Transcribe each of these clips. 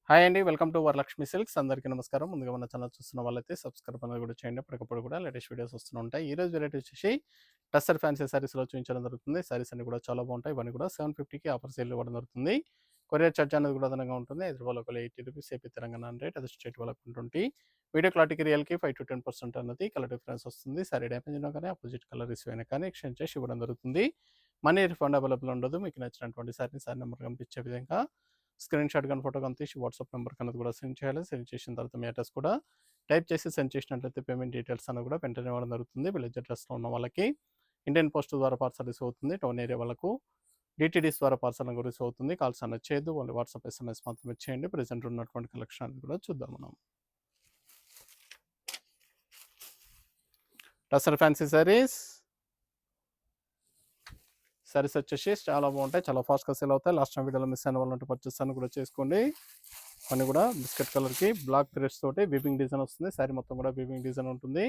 Hi అండి. Welcome to Varalakshmi silks. అందరికీ నమస్కారం. ముందుగా మన ఛానల్ చూస్తున్న వాళ్ళైతే సబ్స్క్రైబ్ అనేది కూడా చేయండి. అప్పటికప్పుడు కూడా లేటెస్ట్ వీడియోస్ వస్తూ ఉంటాయి. ఈరోజు వెరైటీ వచ్చేసి టస్సర్ ఫ్యాన్సీ సారీస్‌లో చూపించడం జరుగుతుంది. సారీస్ అన్ని కూడా చాలా బాగుంటాయి. ఇవన్నీ కూడా 750కి ఆఫర్ సేల్ ఇవ్వడం జరుగుతుంది. కొరియర్ చార్జ్ అనేది కూడా అదనంగా ఉంటుంది. హైదరాబాద్‌లో ఒక ₹80, ఏపీ తెలంగాణ రేట్, అది స్టేట్ వాళ్ళకి 120. వీడియో క్లారిటీకి రియల్‌కి 5-10% అన్నది కలర్ డిఫరెన్స్ వస్తుంది. సారీ డ్యామేజ్ అయినా కానీ అపోజిట్ కలర్ రిసీవ్ అయినా కానీ ఎక్స్చేంజ్ చేసి ఇవ్వడం జరుగుతుంది. మనీ రిఫండ్ అవైలబుల్ ఉండదు. మీకు నచ్చినటువంటి సారీని సారీ నెంబర్ కనిపించే విధంగా స్క్రీన్ షాట్ కానీ ఫోటో కానీ తీసి వాట్సాప్ నెంబర్కి అనేది కూడా సెండ్ చేయాలి. సెండ్ చేసిన తర్వాత మీ అడ్రస్ కూడా టైప్ చేసి సెండ్ చేసినట్లయితే పేమెంట్ డీటెయిల్స్ అనేది కూడా వెంటనే ఇవ్వడం జరుగుతుంది. విలేజ్ అడ్రస్లో ఉన్న వాళ్ళకి ఇండియన్ పోస్ట్ ద్వారా పార్సల్ రిసీవ్ అవుతుంది. టౌన్ ఏరియా వాళ్ళకు డిటీడీస్ ద్వారా పార్సల్ అనేది రిసీవ్ అవుతుంది. కాల్స్ అనేది చేయొద్దు. ఓన్లీ వాట్సాప్ ఎస్ఎంఎస్ మాత్రమే చేయండి. ప్రెజెంట్ ఉన్నటువంటి కలెక్షన్ అనేది కూడా చూద్దాం మనం. టసర్ ఫ్యాన్సీ సారీస్ సారీస్ వచ్చేసి చాలా బాగుంటాయి. చాలా ఫాస్ట్‌గా సేల్ అవుతాయి. లాస్ట్ టైం వీడియోలో మిస్ అయిన వాళ్ళు ఉంటే పర్చేస్ అని కూడా చేసుకోండి. అన్నీ కూడా బిస్కెట్ కలర్‌కి బ్లాక్ థ్రెడ్స్ తోటి వీవింగ్ డిజైన్ వస్తుంది. సారీ మొత్తం కూడా వీవింగ్ డిజైన్ ఉంటుంది.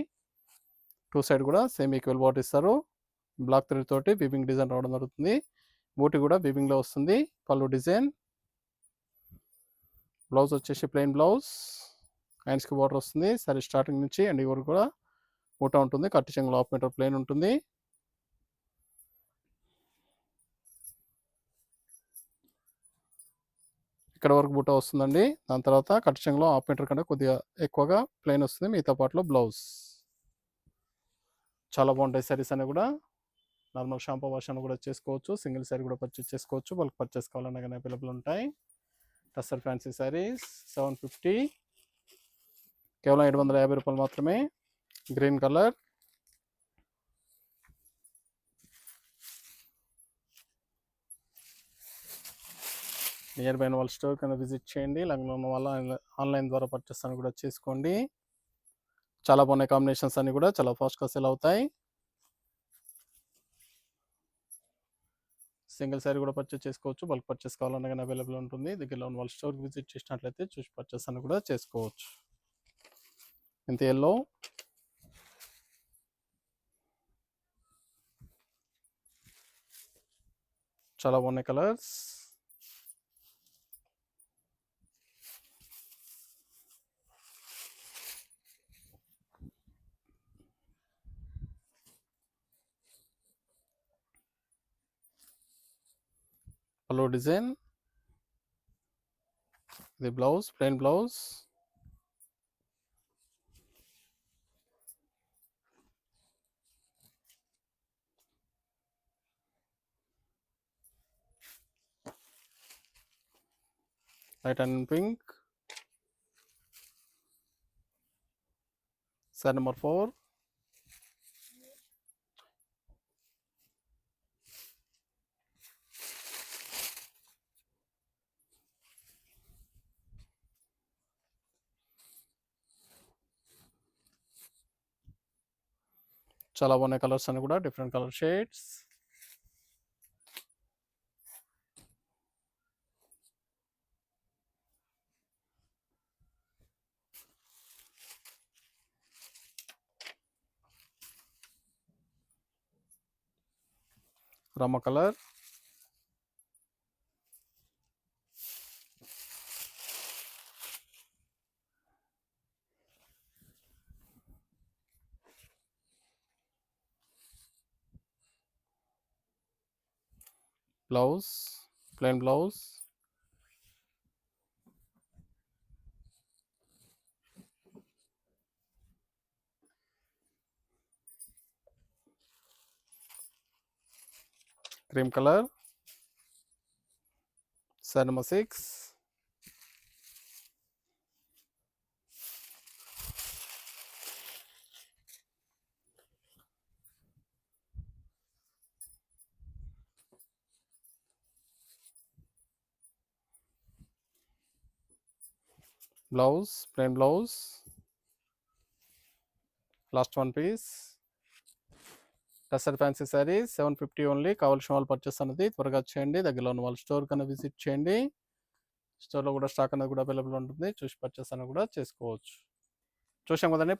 టూ సైడ్ కూడా సేమ్ ఈక్వల్ బార్డర్ ఇస్తారు. బ్లాక్ థ్రెడ్ తోటి వీవింగ్ డిజైన్ రావడం జరుగుతుంది. బూటీ కూడా వీవింగ్‌లో వస్తుంది. పళ్ళు డిజైన్. బ్లౌజ్ వచ్చేసి ప్లెయిన్ బ్లౌజ్. హ్యాండ్స్‌కి బార్డర్ వస్తుంది. సారీ స్టార్టింగ్ నుంచి ఎండ్ వరకు కూడా బూటా ఉంటుంది. కట్టు చెంగులో 1/2 మీటర్ ప్లెయిన్ ఉంటుంది. ఇక్కడ వరకు బూటా వస్తుందండి. దాని తర్వాత కట్టు చెంగులో 1/2 మీటర్ కంటే కొద్దిగా ఎక్కువగా ప్లెయిన్ వస్తుంది. మిగతా పార్ట్‌లో బ్లౌజ్. చాలా బాగుంటాయి సారీస్ అన్నీ కూడా. నార్మల్ షాంపూ వాష్ అని కూడా చేసుకోవచ్చు. సింగిల్ సారీ కూడా పర్చేస్ చేసుకోవచ్చు. బల్క్ పర్చేస్ కావాలన్నా కానీ అవైలబుల్ ఉంటాయి. టస్సర్ ఫ్యాన్సీ సారీస్ 750, కేవలం ₹750 మాత్రమే. Green colour. నియర్ బై వాళ్ళ స్టోర్ కన్నా విజిట్ చేయండి. లంగ్లో ఉన్న వాళ్ళ ఆన్లైన్ ద్వారా పర్చేస్ అని కూడా చేసుకోండి. చాలా బాగున్నాయి కాంబినేషన్స్ అన్ని కూడా చాలా ఫాస్ట్‌గా సేల్ అవుతాయి. సింగిల్ సారీ కూడా పర్చేస్ చేసుకోవచ్చు. బల్క్ పర్చేస్ కావాలన్నా కానీ అవైలబుల్ ఉంటుంది. దగ్గరలో ఉన్న వాళ్ళ స్టోర్కి విజిట్ చేసినట్లయితే చూసి పర్చేస్ అని కూడా చేసుకోవచ్చు. ఇంత ఎల్లో, చాలా బాగున్నాయి కలర్స్. పల్లో డిజైన్. ఇది blouse, plain blouse. Light and pink. Sari number 4. చాలా బాగున్నాయి కలర్స్ అని కూడా డిఫరెంట్ కలర్ షేడ్స్. రామ colour. Blouse, plain blouse. Cream colour. Sari number 6. Blouse, plain blouse. Last one piece. Tussar fancy saris 750 only. కావాల్సిన వాళ్ళు పర్చేస్ అనేది త్వరగా చేయండి. దగ్గరలో ఉన్న వాళ్ళ స్టోర్ కన్నా విజిట్ చేయండి. స్టోర్లో కూడా స్టాక్ అనేది కూడా అవైలబుల్ ఉంటుంది. చూసి పర్చేస్ అనేది కూడా చేసుకోవచ్చు. చూసాం కదండి,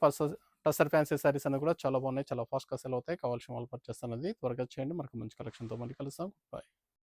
టస్సర్ ఫ్యాన్సీ సారీస్ అనేది కూడా చాలా బాగున్నాయి. చాలా ఫాస్ట్‌గా సేల్ అవుతాయి. కావాల్సిన వాళ్ళు పర్చేస్ అనేది త్వరగా చేయండి. మనకు మంచి కలెక్షన్‌తో మళ్ళీ కలుస్తాం. బాయ్.